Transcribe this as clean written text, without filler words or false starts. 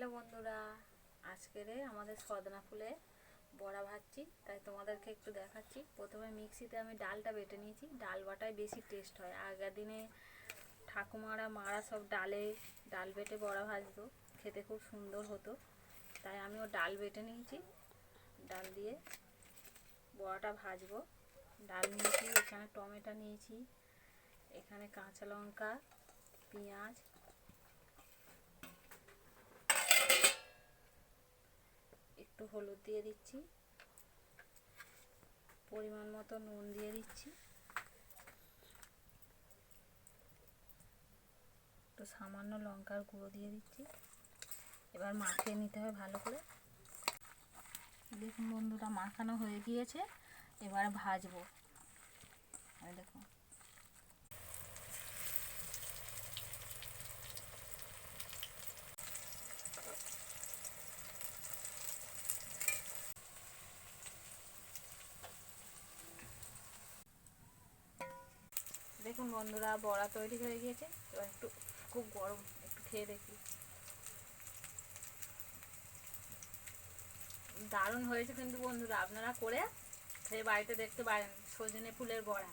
Hello বন্ধুরা, আজকের আমাদের সজনা ফুলে বড়া ভাজছি, তাই তোমাদেরকে একটু দেখাচ্ছি। প্রথমে মিক্সিতে আমি ডালটা বেটে নিয়েছি। ডাল বাটায় বেশি টেস্ট হয়। আগের দিনে ঠাকুমারা মারা সব ডাল বেটে বড়া ভাজতো, খেতে খুব সুন্দর হতো। তাই আমিও ডাল বেটে নিয়েছি। ডাল দিয়ে বড়াটা ভাজবো। ডাল নিয়েছি, এখানে টমেটো নিয়েছি, এখানে কাঁচা লঙ্কা, পেঁয়াজ, একটু হলুদ দিয়ে দিচ্ছি, পরিমাণ মতো নুন দিয়ে দিচ্ছি, একটু সামান্য লঙ্কার গুঁড়ো দিয়ে দিচ্ছি। এবার মাখিয়ে নিতে হবে ভালো করে। দেখুন বন্ধুরা, মাখানো হয়ে গিয়েছে। এবার ভাজবো। দেখুন, দেখুন বন্ধুরা, বড়া তৈরি হয়ে গিয়েছে। এবার একটু খুব গরম, একটু খেয়ে দেখি। দারুণ হয়েছে কিন্তু বন্ধুরা, আপনারা করে খেয়ে বাড়িতে দেখতে পারেন সজনে ফুলের বড়া।